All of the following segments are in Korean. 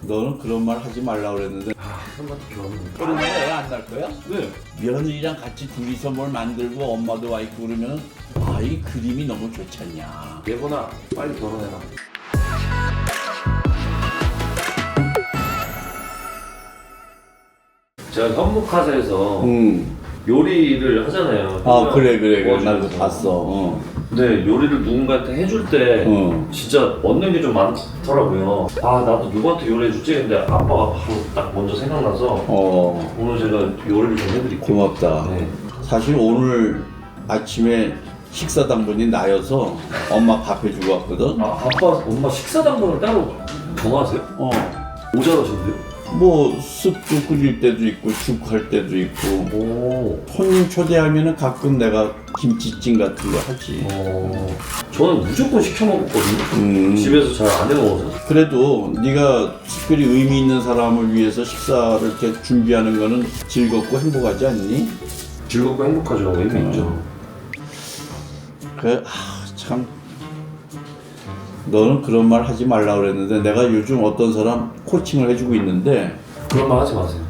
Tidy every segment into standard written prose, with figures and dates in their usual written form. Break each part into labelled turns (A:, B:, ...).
A: 너는 그런 말 하지 말라 그랬는데.
B: 한번더 결혼은.
A: 그러면 애 안 날 거야?
B: 네.
A: 며느리랑 같이 둘이서 뭘 만들고 엄마도 와 있고 그러면 이 그림이 너무 좋지 않냐.
B: 예보나 빨리 결혼해라. 제가 현무카세에서 요리를 하잖아요.
A: 그래. 나도 봤어.
B: 근데 요리를 누군가한테 해줄 때 진짜 얻는 게 좀 많더라고요. 나도 누구한테 요리해주지? 근데 아빠가 바로 딱 먼저 생각나서 오늘 제가 요리를 좀 해드릴게요.
A: 고맙다.
B: 네.
A: 사실 오늘 아침에 식사 당번이 나여서 엄마 밥 해주고 왔거든.
B: 아빠, 엄마 식사 당번을 따로 정하세요? 모자라신데요?
A: 뭐 습도 끓일 때도 있고 죽 할 때도 있고.
B: 오.
A: 손님 초대하면은 가끔 내가 김치찜 같은 거 하지.
B: 저는 무조건 시켜 먹었거든요. 집에서 잘 안 해 먹어서.
A: 그래도 네가 특별히 의미 있는 사람을 위해서 식사를 이렇게 준비하는 거는 즐겁고 행복하지 않니?
B: 즐겁고 행복하죠. 의미 있죠.
A: 그래, 참. 너는 그런 말 하지 말라 그랬는데 내가 요즘 어떤 사람 코칭을 해주고 있는데
B: 그런 말 하지 마세요.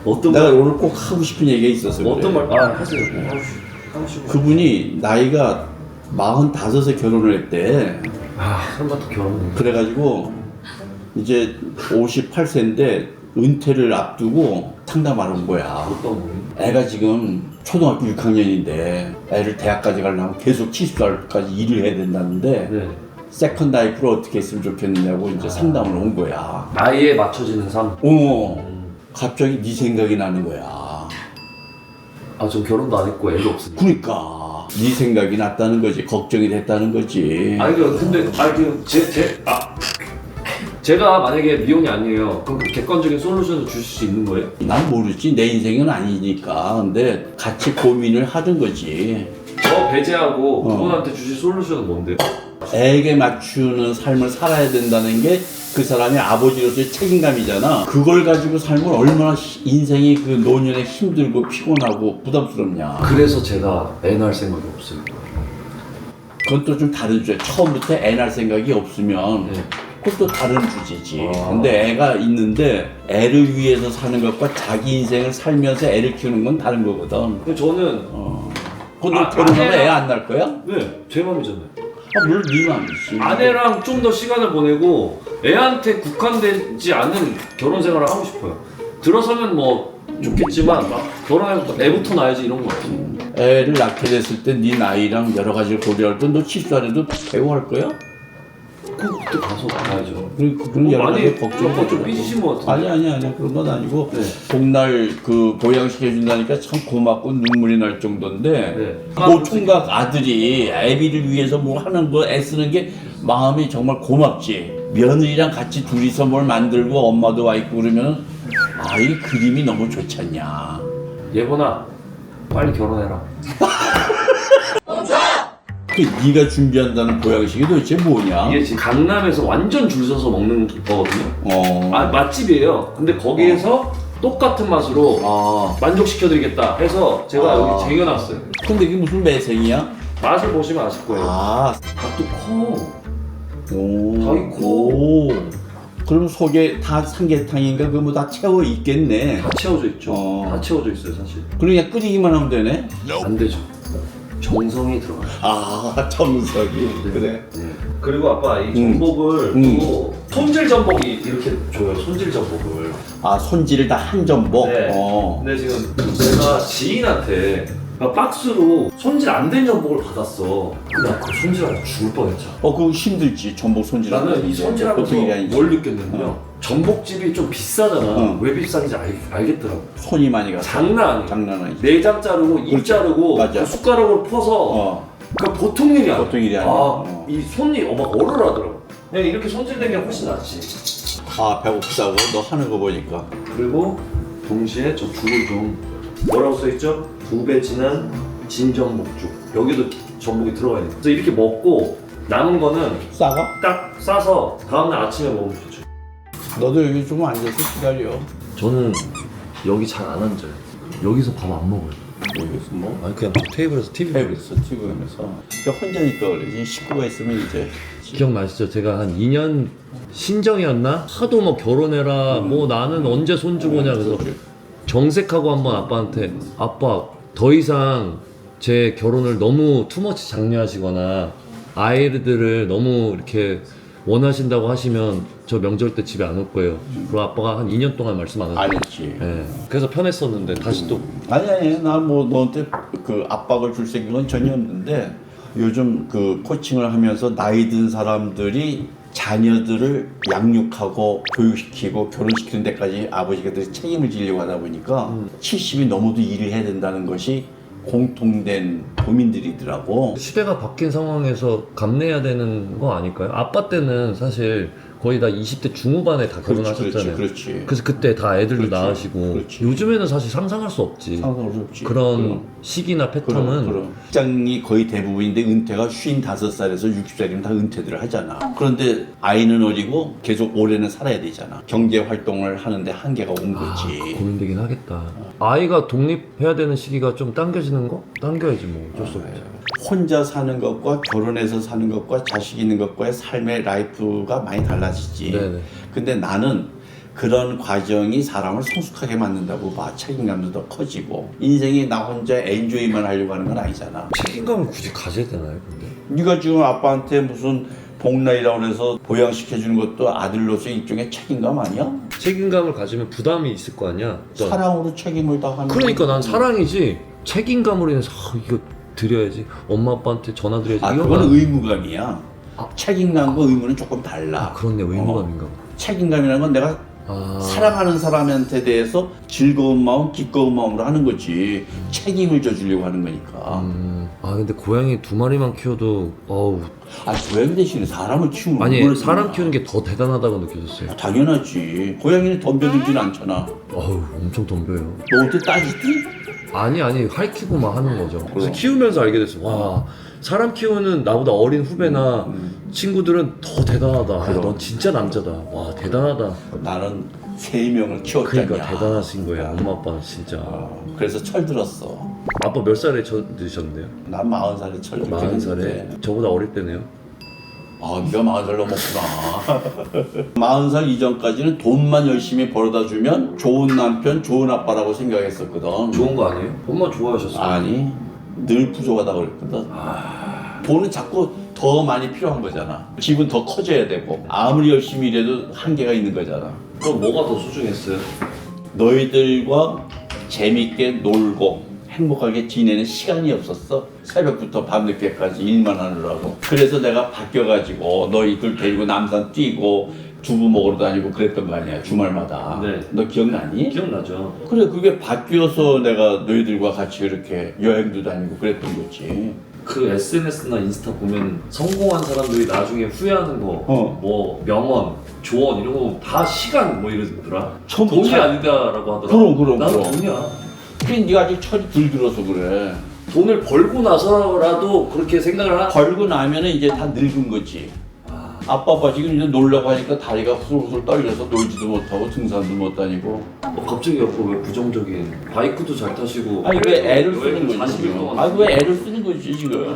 B: 어떤
A: 내가
B: 말?
A: 오늘 꼭 하고 싶은 얘기가 있어서 그래.
B: 어떤 말? 하세요. 하시고.
A: 그분이 나이가 45에 결혼을 했대.
B: 설마 또 결혼을.
A: 그래가지고 이제 58세인데 은퇴를 앞두고 상담하러 온 거야.
B: 어떤 분이?
A: 애가 지금 초등학교 6학년인데 애를 대학까지 가려면 계속 70살까지 일을 해야 된다는데
B: 네.
A: 세컨드 라이프를 어떻게 했으면 좋겠느냐고 이제 상담을 온 거야.
B: 나이에 맞춰지는 삶.
A: 갑자기 네 생각이 나는 거야.
B: 전 결혼도 안 했고 애도 없으니까.
A: 그러니까 네 생각이 났다는 거지. 걱정이 됐다는 거지.
B: 근데 제가 만약에 미혼이 아니에요. 그럼 그 객관적인 솔루션을 주실 수 있는 거예요?
A: 난 모르지. 내 인생은 아니니까. 근데 같이 고민을 하는 거지.
B: 저 배제하고 그분한테 주실 솔루션은 뭔데요?
A: 애에게 맞추는 삶을 살아야 된다는 게 그 사람의 아버지로서의 책임감이잖아. 그걸 가지고 살면 얼마나 인생이 그 노년에 힘들고 피곤하고 부담스럽냐.
B: 그래서 제가 애 낳을 생각이 없어요.
A: 그건 또 좀 다른 주제. 처음부터 애 낳을 생각이 없으면 그것도 다른 주제지. 근데 애가 있는데 애를 위해서 사는 것과 자기 인생을 살면서 애를 키우는 건 다른 거거든.
B: 근데 저는
A: 근데 결혼하면 애 안 낳을 거야?
B: 네, 제 맘이잖아요.
A: 물론 네 맘이지.
B: 아내랑 좀 더 시간을 보내고 애한테 국한되지 않은 결혼 생활을 하고 싶어요. 들어서면 뭐 좋겠지만 막 결혼해서 애부터 낳아야지 이런 거 같아요.
A: 애를 낳게 됐을 때 네 나이랑 여러 가지를 고려할 때 너 70살에도 배우할 거야?
B: 그때 가서 가야죠.
A: 그런 여러 가지 걱정이
B: 좀 삐지신 것 같은데.
A: 아니야 그런 건 아니고
B: 네.
A: 복날 그 보양식 해준다니까 참 고맙고 눈물이 날 정도인데
B: 네.
A: 노총각 아들이 애비를 위해서 뭐 하는 거 애쓰는 게 마음이 정말 고맙지. 며느리랑 같이 둘이서 뭘 만들고 엄마도 와 있고 그러면 이 그림이 너무 좋지 않냐.
B: 예보나 빨리 결혼해라.
A: 그 네가 준비한다는 보양식이 도대체 뭐냐?
B: 이게 지금 강남에서 완전 줄 서서 먹는 거거든요. 맛집이에요. 근데 거기에서 똑같은 맛으로 만족시켜드리겠다 해서 제가 여기 쟁여놨어요.
A: 근데 이게 무슨 매생이야?
B: 맛을 보시면 아실 거예요. 닭도 커. 닭이 커.
A: 그럼 속에 다 삼계탕인가 그거 뭐 다 채워 있겠네.
B: 다 채워져 있죠. 다 채워져 있어요 사실.
A: 그러니까 끓이기만 하면 되네.
B: 안 되죠. 정성이 들어가요.
A: 정석이. 그래.
B: 네. 그리고 아빠 이 전복을 또 손질 전복이 이렇게 줘요. 손질 전복을.
A: 손질을 다 한 전복.
B: 네. 근데 지금 제가 지인한테 박스로 손질 안 된 전복을 받았어. 근데 그 손질하다 죽을 뻔했잖아.
A: 그거 힘들지. 전복 손질하는.
B: 나는 이 손질하면서 뭘 느꼈냐면요. 전복집이 좀 비싸잖아. 왜 비싼지 알겠더라고.
A: 손이 많이 가서.
B: 장난 아니야. 내장 자르고 입 자르고
A: 맞아.
B: 그 숟가락으로 퍼서 그러니까 보통 일이 아니야.
A: 보통 일이 아니야.
B: 이 손이 막 얼얼하더라고. 그냥 이렇게 손질된 게 훨씬 낫지.
A: 배고프다고 너 하는 거 보니까.
B: 그리고 동시에 저 죽을 좀 뭐라고 써있죠? 2배 진한 진전복죽. 여기도 전복이 들어가 있는. 그래서 이렇게 먹고 남은 거는
A: 싸가?
B: 딱 싸서 다음날 아침에 먹으면 되죠.
A: 너도 여기 좀 앉아서 기다려.
B: 저는 여기 잘 안 앉아요. 여기서 밥 안 먹어요.
A: 여기서 뭐?
B: 아니 그냥 테이블에서 TV
A: TV 보면서. 혼자니까 그래. 식구가 있으면 이제 했지.
C: 기억나시죠? 제가 한 2년 신정이었나? 하도 뭐 결혼해라 뭐 나는 언제 손 주고냐 그래서 정색하고 한번 아빠한테 아빠 더 이상 제 결혼을 너무 투머치 장려하시거나 아이들을 너무 이렇게 원하신다고 하시면 저 명절 때 집에 안 올 거예요. 그리고 아빠가 한 2년 동안 말씀 안
A: 안
C: 하셨어요.
A: 했지.
C: 예. 그래서 편했었는데 다시 또
A: 아니 난 뭐 너한테 그 압박을 줄 생각은 전혀 없는데 요즘 그 코칭을 하면서 나이 든 사람들이 자녀들을 양육하고 교육시키고 결혼시키는 데까지 아버지가 책임을 지려고 하다 보니까 70이 넘어도 일을 해야 된다는 것이 공통된 고민들이더라고.
C: 시대가 바뀐 상황에서 감내해야 되는 거 아닐까요? 아빠 때는 사실 거의 다 20대 중후반에 다 결혼하셨잖아요.
A: 그렇지.
C: 그래서 그때 다 애들도
A: 그렇지.
C: 낳으시고
A: 그렇지.
C: 요즘에는 사실 상상할 수 없지.
A: 상상할 수 없지.
C: 그런 시기나 패턴은
A: 직장이 거의 대부분인데 은퇴가 55살에서 60살이면 다 은퇴들을 하잖아. 그런데 아이는 어리고 계속 올해는 살아야 되잖아. 경제 활동을 하는데 한계가 온 거지.
C: 고민되긴 하겠다. 아이가 독립해야 되는 시기가 좀 당겨지는 거? 당겨야지 뭐 어쩔 수 없지.
A: 혼자 사는 것과 결혼해서 사는 것과 자식 있는 것과의 삶의 라이프가 많이 달라지지.
C: 네네.
A: 근데 나는 그런 과정이 사람을 성숙하게 만든다고 봐. 책임감도 더 커지고. 인생이 나 혼자 엔조이만 하려고 하는 건 아니잖아.
C: 책임감을 굳이 가져야 되나요, 근데?
A: 네가 지금 아빠한테 무슨 복날이라고 해서 보양시켜주는 것도 아들로서 일종의 책임감 아니야?
C: 책임감을 가지면 부담이 있을 거 아니야?
A: 사랑으로 책임을 다하는.
C: 그러니까 난 사랑이지 책임감으로 인해서 이거 드려야지 엄마 아빠한테 전화 드려야지 이런
A: 그거는
C: 건
A: 의무감이야. 책임감과 의무는 조금 달라.
C: 그렇네 의무감인가 봐.
A: 책임감이라는 건 내가 사랑하는 사람한테 대해서 즐거운 마음, 기꺼운 마음으로 하는 거지. 책임을 져주려고 하는 거니까.
C: 근데 고양이 2마리만 키워도 어우
A: 고양이 대신에 사람을 키우면
C: 아니
A: 얼마나
C: 사람
A: 되나.
C: 키우는 게 더 대단하다고 느껴졌어요.
A: 당연하지. 고양이는 덤벼들지는 않잖아.
C: 어우 엄청 덤벼요.
A: 너 어떻게 따지지?
C: 아니 핥히고만 하는 거죠. 그래서 키우면서 알게 됐어. 와 사람 키우는 나보다 어린 후배나 친구들은 더 대단하다. 야,
A: 그럼.
C: 넌 진짜 남자다. 와 대단하다.
A: 나는 3명을 키웠잖냐.
C: 그러니까 대단하신 거예요. 엄마 아빠는 진짜.
A: 그래서 철들었어.
C: 아빠 몇 살에 드셨는데요?
A: 난 40살에 철들었는데.
C: 40살에? 저보다 어릴 때네요.
A: 네가 40살 넘었구나. 40살 이전까지는 돈만 열심히 벌어다 주면 좋은 남편, 좋은 아빠라고 생각했었거든.
C: 좋은 거 아니에요? 엄마 좋아하셨어요?
A: 아니, 늘 부족하다고 그랬거든. 돈은 자꾸 더 많이 필요한 거잖아. 집은 더 커져야 되고 아무리 열심히 일해도 한계가 있는 거잖아.
B: 그럼 뭐가 더 소중했어요?
A: 너희들과 재밌게 놀고 행복하게 지내는 시간이 없었어. 새벽부터 밤늦게까지 일만 하느라고. 그래서 내가 바뀌어가지고 너희들 데리고 남산 뛰고 두부 먹으러 다니고 그랬던 거 아니야, 주말마다.
B: 네.
A: 너 기억나니?
B: 기억나죠?
A: 그래, 그게 바뀌어서 내가 너희들과 같이 이렇게 여행도 다니고 그랬던 거지.
B: 그 SNS나 인스타 보면 성공한 사람들이 나중에 후회하는 거, 뭐 명언, 조언 이런 거 다 시간 뭐 이러더라.
A: 전부
B: 돈이
A: 다-
B: 아니다라고 하더라.
A: 그럼.
B: 나는 돈이야.
A: 그게 네가 아직 철이 덜 들어서 그래.
B: 돈을 벌고 나서라도 그렇게 생각을
A: 벌고 나면은 이제 다 늙은 거지. 아빠 지금 이제 놀려고 하니까 다리가 후술후술 떨려서 놀지도 못하고 등산도 못 다니고.
B: 갑자기 옆으로 왜 부정적인 바이크도 잘 타시고
A: 아니 왜 애를 쓰는
B: 여행도
A: 거지
B: 40일
A: 지금?
B: 동안
A: 왜 애를 쓰는 거지 지금?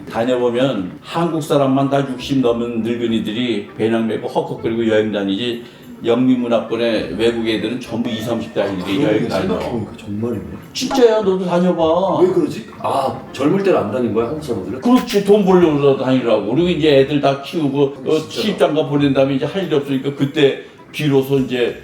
A: 다녀보면 한국 사람만 다 60 넘은 늙은이들이 배낭 메고 헉헉거리고 여행 다니지. 영미문화권의 외국 애들은 전부 20, 30대들이 여행 다녀.
B: 생각해보니까 정말이네.
A: 진짜야, 너도 다녀봐.
B: 왜 그러지? 젊을 때는 안 다닌 거야 한국 사람들은?
A: 그렇지, 돈 벌려고 다니라고. 그리고 이제 애들 다 키우고 시집장가 보낸 다음에 이제 할 일 없으니까 그때 비로소 이제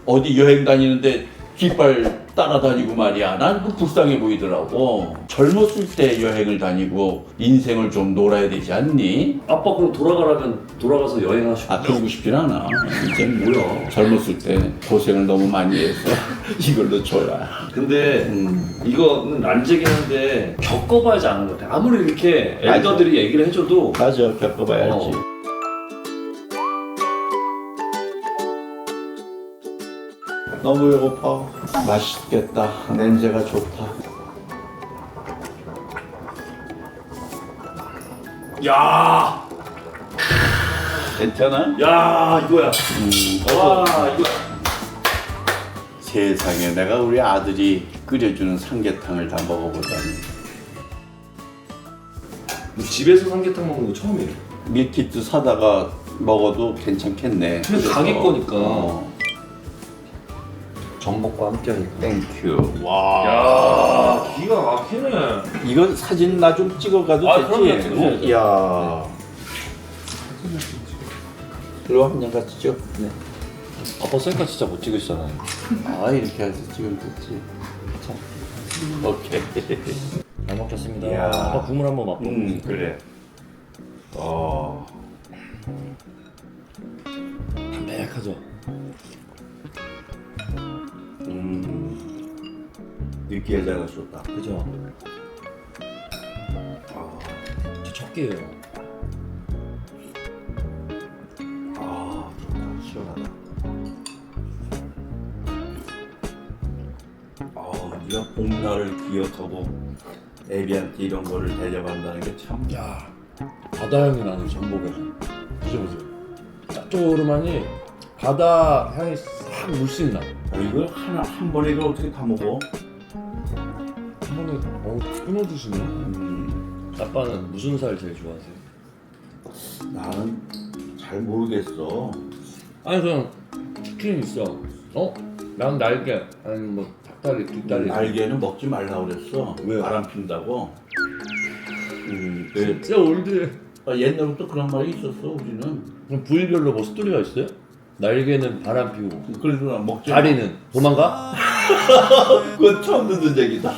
A: 어디 여행 다니는데 깃발 따라다니고 말이야. 난 그 불쌍해 보이더라고. 젊었을 때 여행을 다니고 인생을 좀 놀아야 되지 않니?
B: 아빠 그럼 돌아가라면 돌아가서 여행하시고.
A: 그러고 싶진 않아. 이제 뭐야. 젊었을 때 고생을 너무 많이 해서 이걸로 줘라.
B: 근데 이거는 난제긴 한데 겪어봐야지 아는 것 같아. 아무리 이렇게 엘더들이 얘기를 해줘도
A: 맞아, 겪어봐야지. 너무 배고파. 맛있겠다. 냄새가 좋다.
B: 야,
A: 괜찮아?
B: 야 이거야. 와 이거.
A: 세상에, 내가 우리 아들이 끓여주는 삼계탕을 다 먹어보다니.
B: 집에서 삼계탕 먹는 거 처음이에요.
A: 밀키트 사다가 먹어도 괜찮겠네.
C: 근데 자기 거니까.
B: 전복과 함께하니까.
A: 땡큐. 와.
B: 야, 기가 막히네.
A: 이건 사진 나 좀 찍어가도
B: 아,
A: 되지?
B: 그럼요, 찍으셔야죠.
A: 이야. 일로 한장 같이 찍어. 네.
B: 아빠 셀카 진짜 못 찍으시잖아요.
A: 아, 이렇게 해서 찍으면 되지. 자, 오케이.
B: 잘 먹겠습니다.
A: 이야.
B: 아빠 국물 한번 맛보고.
A: 그래.
B: 담백하죠.
A: 느끼하지 않았었다.
B: 그죠? 저 첫 끼예요.
A: 좋다. 시원하다. 네가 봄날을 기억하고 애비한테 이런 거를 대접한다는 게 참.
C: 야, 바다 향이 나는 전복에서. 드셔보세요. 짭조름하니 바다 향이 싹 물씬 나.
A: 이걸 한 번에 이걸 어떻게 다 먹어?
C: 한 번에 끊어 드시네. 아빠는 무슨 살 제일 좋아하세요?
A: 나는 잘 모르겠어.
C: 아니 그냥 치킨 있어. 난 날개 아니면 뭐 닭다리, 뒷다리.
A: 날개는 먹지 말라고 그랬어.
C: 왜요?
A: 바람 핀다고.
C: 진짜 올드해.
A: 옛날부터 그런 말이 있었어 우리는.
C: 그럼 부위별로 뭐 스토리가 있어요? 날개는 바람 피우고
A: 그래서 난 먹지.
C: 다리는 도망가?
A: 그건 처음 듣는 얘기다.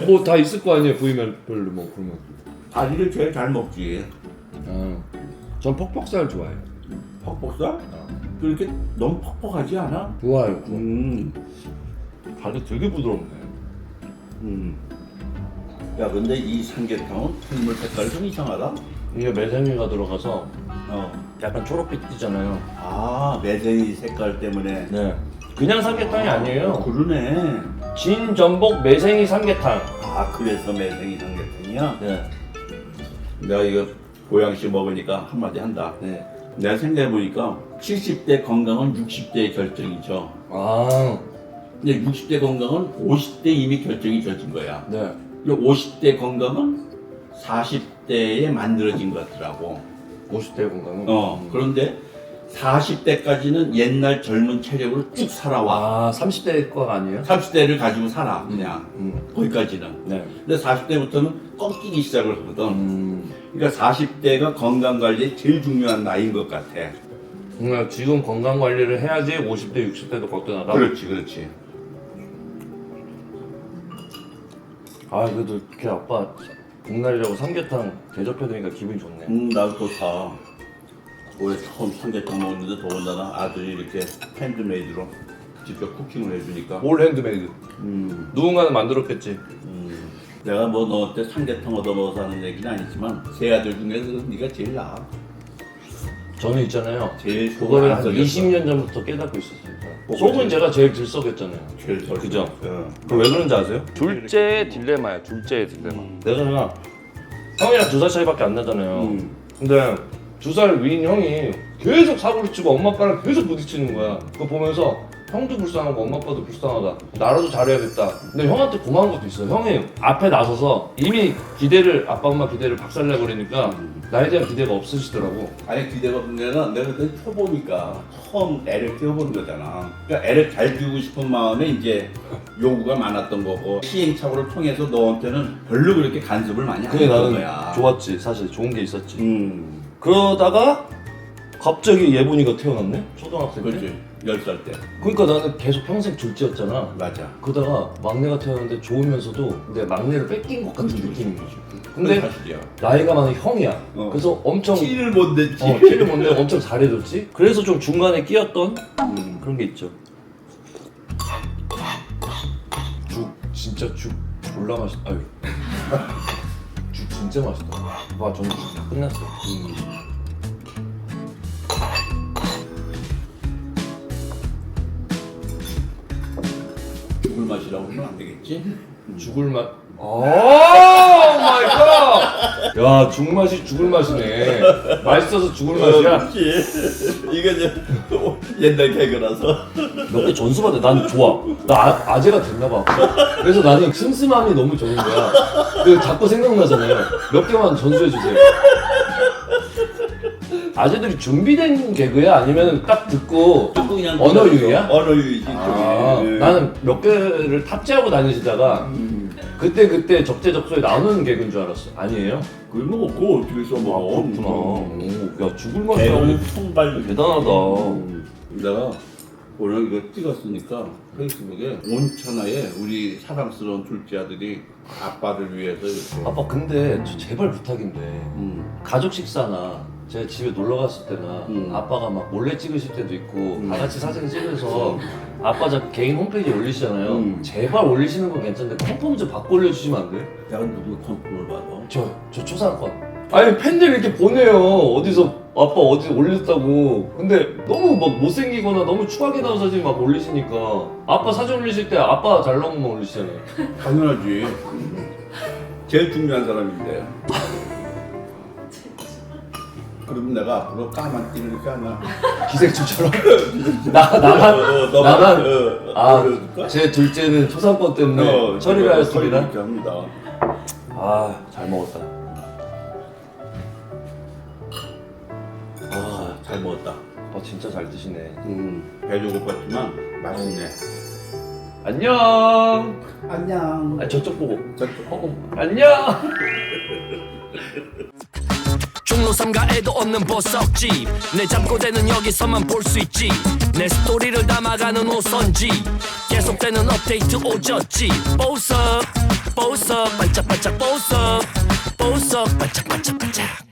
C: 뭐 다 있을 거 아니에요 부위별로 뭐 그러면.
A: 다리를 제일 잘 먹지.
C: 전 퍽퍽살 좋아해요.
A: 퍽퍽살? 그렇게 너무 퍽퍽하지 않아?
C: 좋아요.
B: 다리 되게 부드럽네.
A: 야 근데 이 삼계탕은 국물 색깔이 좀 이상하다.
C: 이게 매생이가 들어가서
B: 약간 초록빛 띠잖아요.
A: 매생이 색깔 때문에.
C: 네. 그냥 삼계탕이 아니에요.
A: 그러네.
C: 진전복 매생이 삼계탕.
A: 그래서 매생이 삼계탕이야?
C: 네.
A: 내가 이거 고양시 먹으니까 한마디 한다.
C: 네.
A: 내가 생각해보니까 70대 건강은 60대의 결정이죠. 근데 60대 건강은 50대 이미 결정이 져진 거야.
C: 네.
A: 50대 건강은 40대에 만들어진 것 같더라고.
C: 50대 건강은.
A: 그런데 40대까지는 옛날 젊은 체력으로 쭉 살아와.
C: 30대 거가 아니에요?
A: 30대를 가지고 살아 그냥. 거기까지는.
C: 네.
A: 근데 40대부터는 꺾이기 시작을 하거든. 그러니까 40대가 건강 관리에 제일 중요한 나이인 것 같아.
C: 그러니까 지금 건강 관리를 해야지 50대, 60대도 걷어나가.
A: 그렇지.
C: 그래도 이렇게 아빠 복날이라고 삼계탕 대접해드리니까 기분이 좋네.
A: 나도 좋다. 올해 처음 삼계탕 먹는데 더군다나 아들이 이렇게 핸드메이드로 직접 쿠킹을 해주니까.
C: 올 핸드메이드. 누군가는 만들었겠지.
A: 내가 뭐 너한테 삼계탕 얻어먹어서 하는 얘기는 아니지만 세 아들 중에서 네가 제일 나아.
C: 저는 있잖아요.
A: 제일
C: 그거를 한
A: 속을 안
C: 20년 전부터 깨닫고 있었어요.
A: 그거지.
C: 속은 제가 제일 들썩였잖아요.
A: 제일 덜
C: 그죠?
A: 썩였어.
C: 그 왜 그런지 아세요? 둘째의 딜레마야. 둘째의 딜레마. 내가 형이랑 2살 차이밖에 안 나잖아요. 근데 2살 위인 형이 계속 사고를 치고 엄마 아빠랑 계속 부딪히는 거야. 그거 보면서 형도 불쌍하고 엄마 아빠도 불쌍하다. 나라도 잘해야겠다. 근데 형한테 고마운 것도 있어요. 형이 앞에 나서서 이미 기대를 아빠 엄마 기대를 박살내버리니까 나에 대한 기대가 없으시더라고.
A: 아니 기대가 없는 게 아니라 내가 그때 초보니까 처음 애를 키워보는 거잖아. 그러니까 애를 잘 키우고 싶은 마음에 이제 요구가 많았던 거고 시행착오를 통해서 너한테는 별로 그렇게 간섭을 많이 안
C: 그게
A: 했던
C: 나는
A: 거야.
C: 좋았지. 사실 좋은 게 있었지.
B: 그러다가 갑자기 예분이가 태어났네? 초등학생 때?
A: 그렇지. 10살 때.
C: 그러니까 나는 계속 평생 둘째였잖아.
A: 맞아.
C: 그러다가 막내가 태어났는데 좋으면서도 내 막내를 뺏긴 것 같은 느낌인 거지.
A: 근데
C: 근데
A: 사실이야.
C: 나이가 많은 형이야. 그래서 엄청
A: 티를 못 냈지.
C: 키를 못 내고 엄청 잘해줬지.
B: 그래서 좀 중간에 끼었던 그런 게 있죠.
C: 진짜 죽 졸라 맛있다. 아유. 죽 진짜 맛있다. 저는 죽 끝났어.
A: 죽을 맛이라고 하면 안 되겠지?
C: 죽을 맛. 오 마이 갓! 야, 죽 맛이 죽을 맛이네. 맛있어서 죽을 맛이야.
A: 그렇지. 이거 이제 옛날 개그라서.
C: 몇 개 전수받아. 난 좋아. 나 아재가 됐나봐. 그래서 나는 슴슴함이 너무 좋은 거야. 그 자꾸 생각나잖아요. 몇 개만 전수해주세요. 아재들이 준비된 개그야? 아니면 딱 듣고
A: 그냥
C: 언어유희야?
A: 언어유희지.
C: 아,
A: 네.
C: 나는 몇 개를 탑재하고 다니시다가 그때 적재적소에 나오는 개그인 줄 알았어. 아니에요?
A: 그걸 뭐 그거 어떻게 써먹어?
C: 그렇구나. 오, 야 죽을 맛이라고.
A: 개그는 손발
C: 대단하다.
A: 내가 오늘 이거 찍었으니까 페이스북에 온천하에 우리 사랑스러운 둘째 아들이 아빠를 위해서 이렇게
C: 아빠 근데 저 제발 부탁인데 가족 식사나 제 집에 놀러 갔을 때나 아빠가 막 몰래 찍으실 때도 있고 다 같이 사진 찍으셔서 아빠 저 개인 홈페이지에 올리시잖아요. 제발 올리시는 건 괜찮은데 컨펌 좀 바꿔 올려주시면 안 돼요?
A: 내가 누구 컨펌을 받아?
C: 저 초상권. 아니 팬들이 이렇게 보내요. 어디서 아빠 어디 올렸다고. 근데 너무 막 못생기거나 너무 추하게 나온 사진 막 올리시니까 아빠 사진 올리실 때 아빠 잘 나오는 거 올리시잖아요.
A: 당연하지. 제일 중요한 사람인데. 그럼 내가 앞으로 까만 띠를 까나.
C: 기생충처럼 나만 제 둘째는 초상권 때문에 처리를 하였습니다.
A: 이렇게 합니다.
C: 아 잘 먹었다.
A: 잘 먹었다.
C: 진짜 잘 드시네.
A: 배도 고팠지만 맛있네.
C: 안녕.
A: 안녕.
C: 아 저쪽 보고.
A: 저쪽.
C: 안녕.
D: 종로 3가에도 없는 보석집 내 잠꼬대는 여기서만 볼 수 있지 내 스토리를 담아가는 오선지 계속되는 업데이트 오졌지 보석 반짝반짝 보석 반짝반짝 반짝